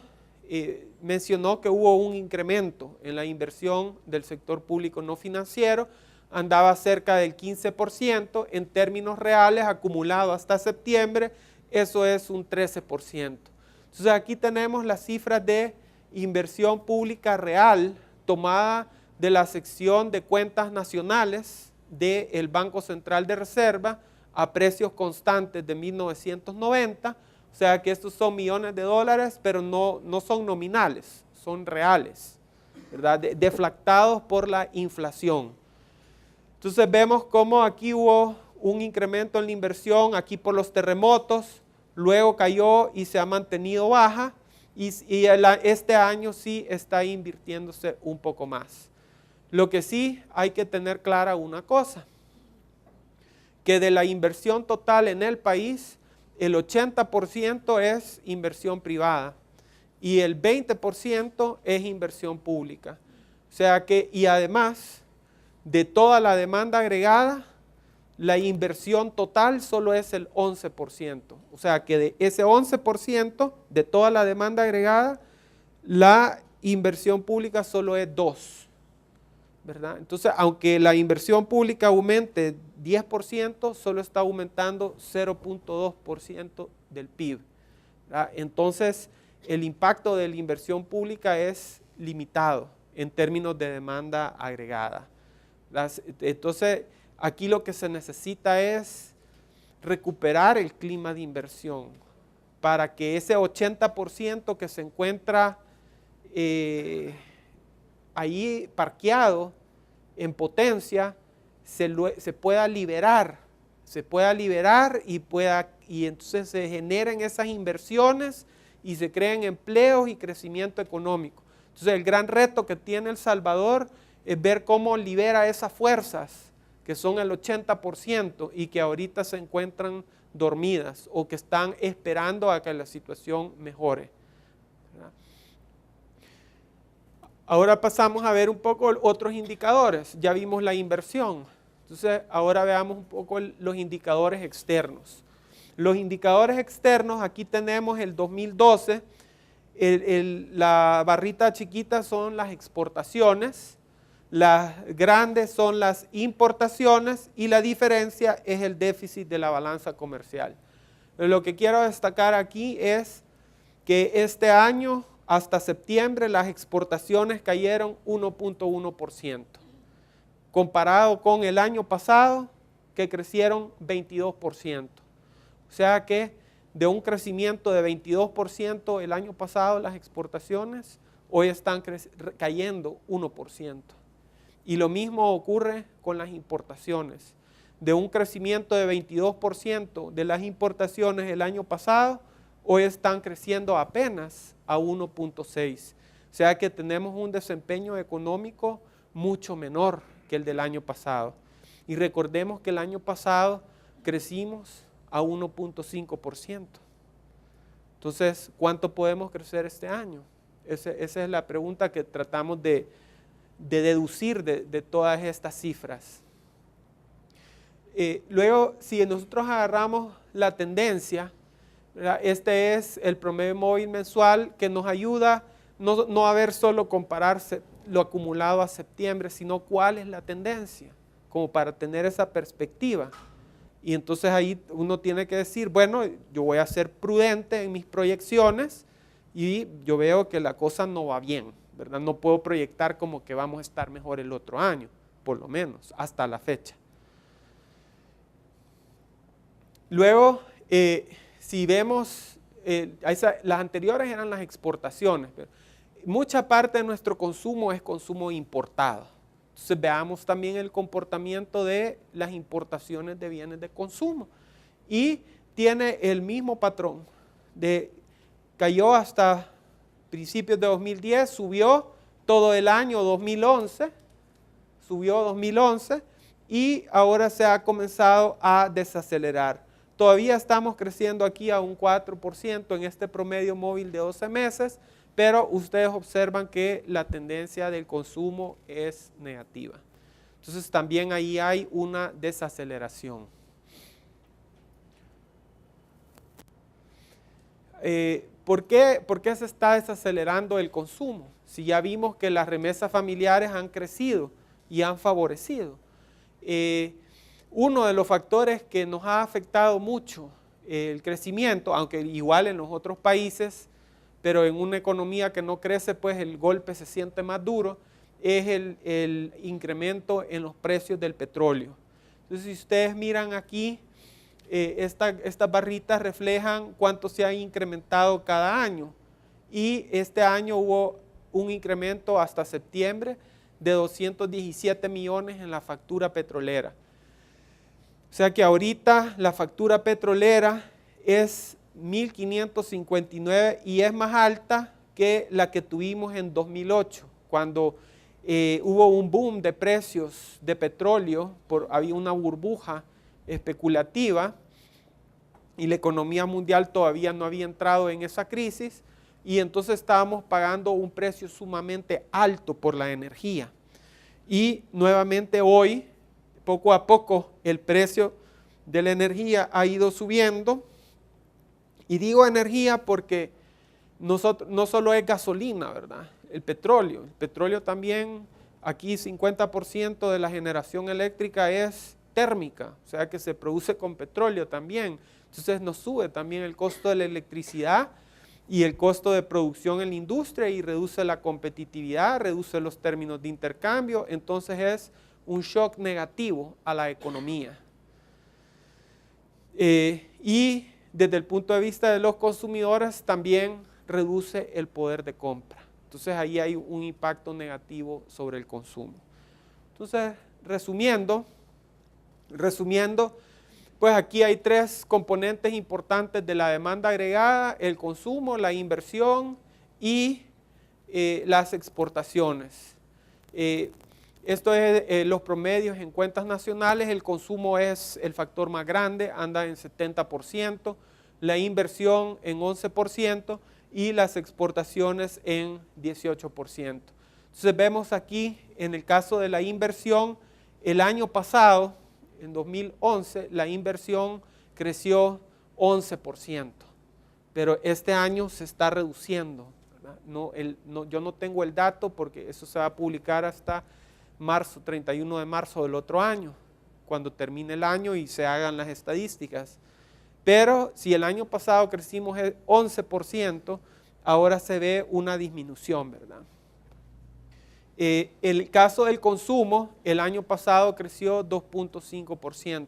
mencionó que hubo un incremento en la inversión del sector público no financiero, andaba cerca del 15%, en términos reales acumulado hasta septiembre, eso es un 13%. Entonces aquí tenemos las cifras de inversión pública real tomada de la sección de cuentas nacionales del Banco Central de Reserva a precios constantes de 1990, o sea que estos son millones de dólares, pero no son nominales, son reales, ¿verdad? Deflactados por la inflación. Entonces vemos cómo aquí hubo un incremento en la inversión, aquí por los terremotos, luego cayó y se ha mantenido baja, y este año sí está invirtiéndose un poco más. Lo que sí hay que tener clara una cosa, que de la inversión total en el país, el 80% es inversión privada y el 20% es inversión pública. O sea que, y además de toda la demanda agregada, la inversión total solo es el 11%. O sea que de ese 11% de toda la demanda agregada, la inversión pública solo es 2%. ¿Verdad? Entonces, aunque la inversión pública aumente 10%, solo está aumentando 0.2% del PIB. ¿Verdad? Entonces, el impacto de la inversión pública es limitado en términos de demanda agregada. Entonces, aquí lo que se necesita es recuperar el clima de inversión para que ese 80% que se encuentra ahí parqueado en potencia se pueda liberar y entonces se generen esas inversiones y se creen empleos y crecimiento económico. Entonces el gran reto que tiene El Salvador es ver cómo libera esas fuerzas que son el 80% y que ahorita se encuentran dormidas o que están esperando a que la situación mejore. Ahora pasamos a ver un poco otros indicadores. Ya vimos la inversión. Entonces, ahora veamos un poco los indicadores externos. Los indicadores externos, aquí tenemos el 2012. La barrita chiquita son las exportaciones, las grandes son las importaciones y la diferencia es el déficit de la balanza comercial. Lo que quiero destacar aquí es que este año, hasta septiembre, las exportaciones cayeron 1.1%, comparado con el año pasado, que crecieron 22%. O sea que de un crecimiento de 22% el año pasado las exportaciones, hoy están cayendo 1%. Y lo mismo ocurre con las importaciones. De un crecimiento de 22% de las importaciones el año pasado, hoy están creciendo apenas a 1.6. O sea que tenemos un desempeño económico mucho menor que el del año pasado. Y recordemos que el año pasado crecimos a 1.5%. Entonces, ¿cuánto podemos crecer este año? Esa es la pregunta que tratamos de deducir de todas estas cifras. Luego, si nosotros agarramos la tendencia, ¿verdad? Este es el promedio móvil mensual que nos ayuda no a ver solo compararse lo acumulado a septiembre, sino cuál es la tendencia, como para tener esa perspectiva. Y entonces ahí uno tiene que decir, bueno, yo voy a ser prudente en mis proyecciones y yo veo que la cosa no va bien, ¿verdad? No puedo proyectar como que vamos a estar mejor el otro año, por lo menos, hasta la fecha. Luego, si vemos, las anteriores eran las exportaciones, pero mucha parte de nuestro consumo es consumo importado. Entonces veamos también el comportamiento de las importaciones de bienes de consumo. Y tiene el mismo patrón. Cayó hasta principios de 2010, subió todo el año 2011, subió 2011 y ahora se ha comenzado a desacelerar. Todavía estamos creciendo aquí a un 4% en este promedio móvil de 12 meses, pero ustedes observan que la tendencia del consumo es negativa. Entonces también ahí hay una desaceleración. ¿Por qué se está desacelerando el consumo? Si ya vimos que las remesas familiares han crecido y han favorecido. Uno de los factores que nos ha afectado mucho el crecimiento, aunque igual en los otros países, pero en una economía que no crece, pues el golpe se siente más duro, es el incremento en los precios del petróleo. Entonces, si ustedes miran aquí, estas barritas reflejan cuánto se ha incrementado cada año. Y este año hubo un incremento hasta septiembre de 217 millones en la factura petrolera. O sea que ahorita la factura petrolera es 1.559 y es más alta que la que tuvimos en 2008, cuando hubo un boom de precios de petróleo, había una burbuja especulativa y la economía mundial todavía no había entrado en esa crisis y entonces estábamos pagando un precio sumamente alto por la energía. Y nuevamente hoy, poco a poco, el precio de la energía ha ido subiendo. Y digo energía porque no solo es gasolina, ¿verdad? El petróleo también, aquí 50% de la generación eléctrica es térmica, o sea que se produce con petróleo también. Entonces nos sube también el costo de la electricidad y el costo de producción en la industria y reduce la competitividad, reduce los términos de intercambio, entonces es un shock negativo a la economía. Y desde el punto de vista de los consumidores también reduce el poder de compra. Entonces ahí hay un impacto negativo sobre el consumo. Entonces, resumiendo, pues aquí hay tres componentes importantes de la demanda agregada: el consumo, la inversión y las exportaciones. Esto es los promedios en cuentas nacionales. El consumo es el factor más grande, anda en 70%, la inversión en 11% y las exportaciones en 18%. Entonces vemos aquí, en el caso de la inversión, el año pasado, en 2011, la inversión creció 11%, pero este año se está reduciendo, ¿verdad? Yo no tengo el dato porque eso se va a publicar hasta 31 de marzo del otro año, cuando termine el año y se hagan las estadísticas. Pero si el año pasado crecimos 11%, ahora se ve una disminución, ¿verdad? El caso del consumo, el año pasado creció 2.5%,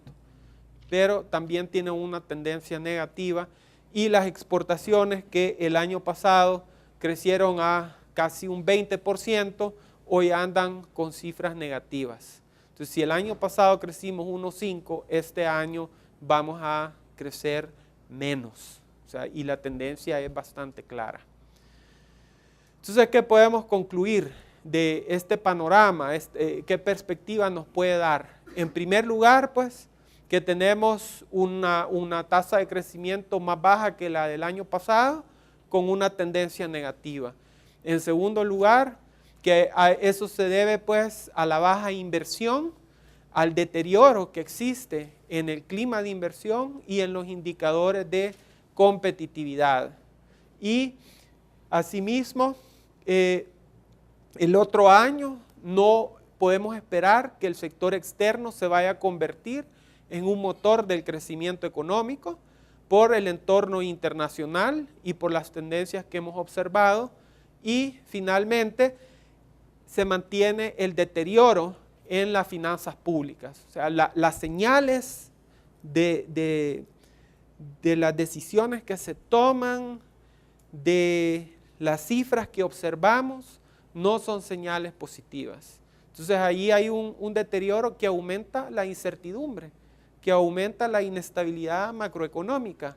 pero también tiene una tendencia negativa, y las exportaciones, que el año pasado crecieron a casi un 20%, hoy andan con cifras negativas. Entonces, si el año pasado crecimos 1.5, este año vamos a crecer menos. O sea, y la tendencia es bastante clara. Entonces, ¿qué podemos concluir de este panorama? ¿Qué perspectiva nos puede dar? En primer lugar, pues, que tenemos una tasa de crecimiento más baja que la del año pasado, con una tendencia negativa. En segundo lugar, que eso se debe, pues, a la baja inversión, al deterioro que existe en el clima de inversión y en los indicadores de competitividad. Y, asimismo, el otro año no podemos esperar que el sector externo se vaya a convertir en un motor del crecimiento económico por el entorno internacional y por las tendencias que hemos observado. Y finalmente se mantiene el deterioro en las finanzas públicas. O sea, las señales de las decisiones que se toman, de las cifras que observamos, no son señales positivas. Entonces ahí hay un deterioro que aumenta la incertidumbre, que aumenta la inestabilidad macroeconómica.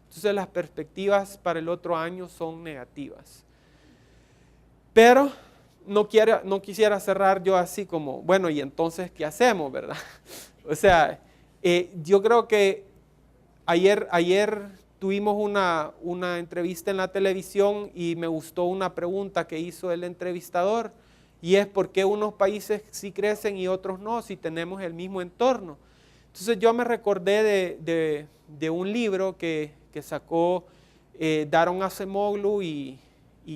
Entonces las perspectivas para el otro año son negativas. Pero no quisiera cerrar yo así como, bueno, ¿y entonces qué hacemos, verdad? O sea, yo creo que ayer tuvimos una entrevista en la televisión y me gustó una pregunta que hizo el entrevistador, y es ¿por qué unos países sí crecen y otros no, si tenemos el mismo entorno? Entonces yo me recordé de un libro que sacó Daron Acemoglu y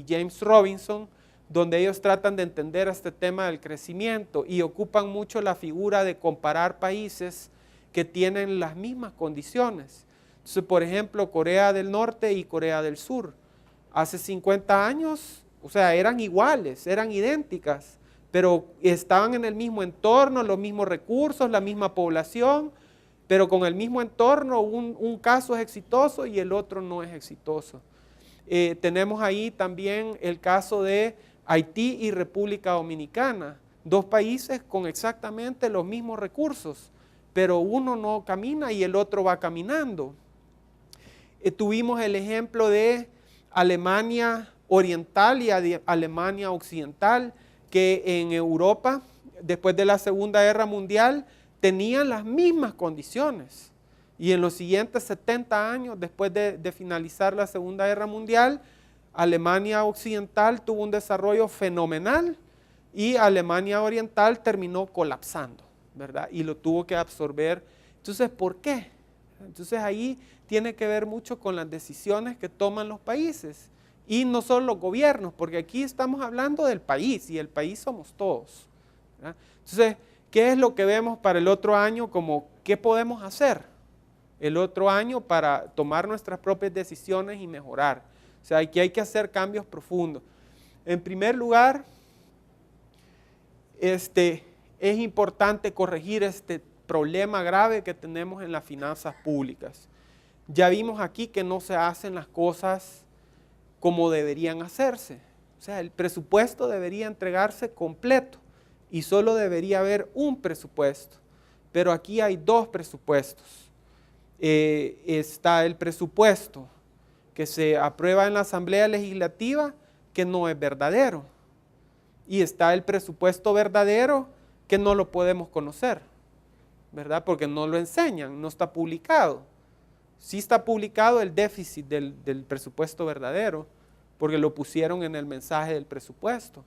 James Robinson, donde ellos tratan de entender este tema del crecimiento y ocupan mucho la figura de comparar países que tienen las mismas condiciones. Entonces, por ejemplo, Corea del Norte y Corea del Sur, hace 50 años, o sea, eran iguales, eran idénticas, pero estaban en el mismo entorno, los mismos recursos, la misma población, pero con el mismo entorno, un caso es exitoso y el otro no es exitoso. Tenemos ahí también el caso de Haití y República Dominicana, dos países con exactamente los mismos recursos, pero uno no camina y el otro va caminando. Tuvimos el ejemplo de Alemania Oriental y Alemania Occidental, que en Europa, después de la Segunda Guerra Mundial, tenían las mismas condiciones. Y en los siguientes 70 años, después de finalizar la Segunda Guerra Mundial, Alemania Occidental tuvo un desarrollo fenomenal y Alemania Oriental terminó colapsando, ¿verdad? Y lo tuvo que absorber. Entonces, ¿por qué? Entonces ahí tiene que ver mucho con las decisiones que toman los países y no solo los gobiernos, porque aquí estamos hablando del país y el país somos todos, ¿verdad? Entonces, ¿qué es lo que vemos para el otro año? Como, ¿qué podemos hacer el otro año para tomar nuestras propias decisiones y mejorar? O sea, aquí hay que hacer cambios profundos. En primer lugar, es importante corregir este problema grave que tenemos en las finanzas públicas. Ya vimos aquí que no se hacen las cosas como deberían hacerse. O sea, el presupuesto debería entregarse completo y solo debería haber un presupuesto. Pero aquí hay dos presupuestos. Está el presupuesto que se aprueba en la Asamblea Legislativa, que no es verdadero. Y está el presupuesto verdadero, que no lo podemos conocer, ¿verdad? Porque no lo enseñan, no está publicado. Sí está publicado el déficit del presupuesto verdadero, porque lo pusieron en el mensaje del presupuesto,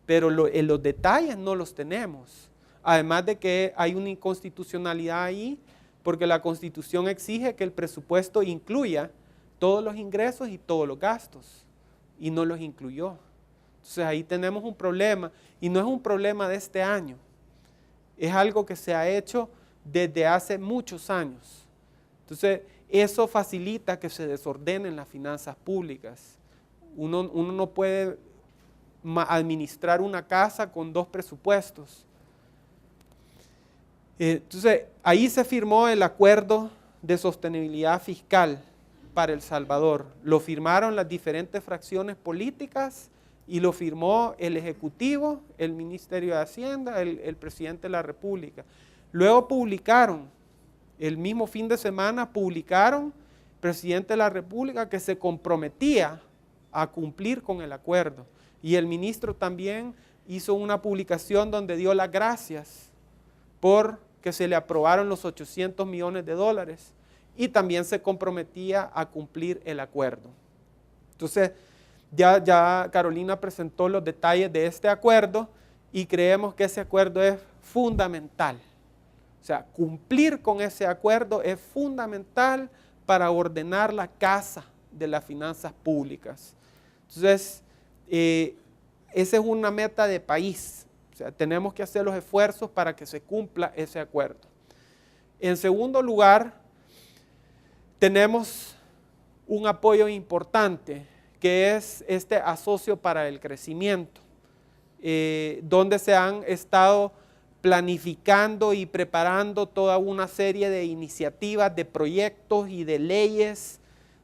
pero en los detalles no los tenemos. Además de que hay una inconstitucionalidad ahí, porque la Constitución exige que el presupuesto incluya todos los ingresos y todos los gastos, y no los incluyó. Entonces ahí tenemos un problema, y no es un problema de este año, es algo que se ha hecho desde hace muchos años. Entonces eso facilita que se desordenen las finanzas públicas. Uno no puede administrar una casa con dos presupuestos. Entonces ahí se firmó el acuerdo de sostenibilidad fiscal para El Salvador. Lo firmaron las diferentes fracciones políticas y lo firmó el Ejecutivo, el Ministerio de Hacienda, el Presidente de la República. Luego publicaron, el mismo fin de semana publicaron presidente de la República que se comprometía a cumplir con el acuerdo. Y el ministro también hizo una publicación donde dio las gracias por que se le aprobaron los 800 millones de dólares y también se comprometía a cumplir el acuerdo. Entonces, ya Carolina presentó los detalles de este acuerdo y creemos que ese acuerdo es fundamental. O sea, cumplir con ese acuerdo es fundamental para ordenar la casa de las finanzas públicas. Entonces, esa es una meta de país. O sea, tenemos que hacer los esfuerzos para que se cumpla ese acuerdo. En segundo lugar, tenemos un apoyo importante, que es este asocio para el crecimiento, donde se han estado planificando y preparando toda una serie de iniciativas, de proyectos y de leyes,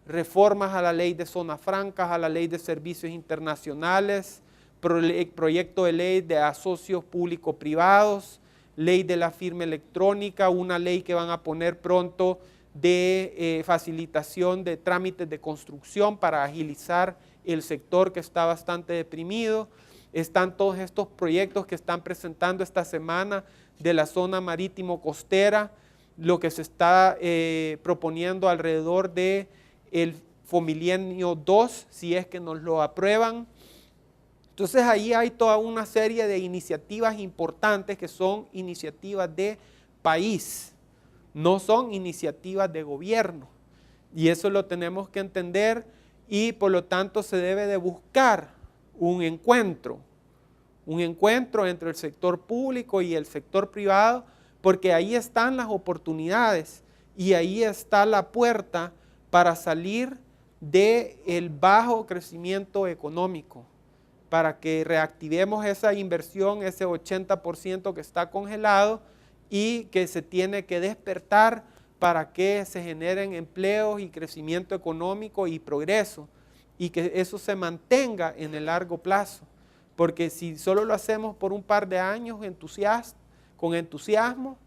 reformas a la ley de zonas francas, a la ley de servicios internacionales, proyecto de ley de asocios público-privados, ley de la firma electrónica, una ley que van a poner pronto de facilitación de trámites de construcción para agilizar el sector que está bastante deprimido. Están todos estos proyectos que están presentando esta semana de la zona marítimo-costera, lo que se está proponiendo alrededor de el Fomilenio 2, si es que nos lo aprueban. Entonces ahí hay toda una serie de iniciativas importantes que son iniciativas de país, no son iniciativas de gobierno. Y eso lo tenemos que entender y por lo tanto se debe de buscar un encuentro entre el sector público y el sector privado, porque ahí están las oportunidades y ahí está la puerta para salir del bajo crecimiento económico, para que reactivemos esa inversión, ese 80% que está congelado y que se tiene que despertar para que se generen empleos y crecimiento económico y progreso y que eso se mantenga en el largo plazo. Porque si solo lo hacemos por un par de años con entusiasmo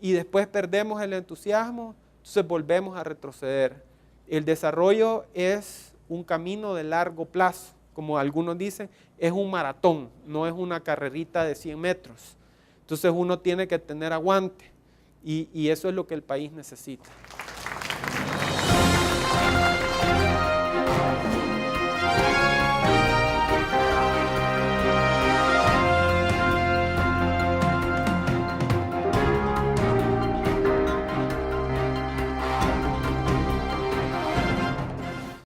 y después perdemos el entusiasmo, entonces volvemos a retroceder. El desarrollo es un camino de largo plazo, como algunos dicen, es un maratón, no es una carrerita de 100 metros. Entonces uno tiene que tener aguante y eso es lo que el país necesita.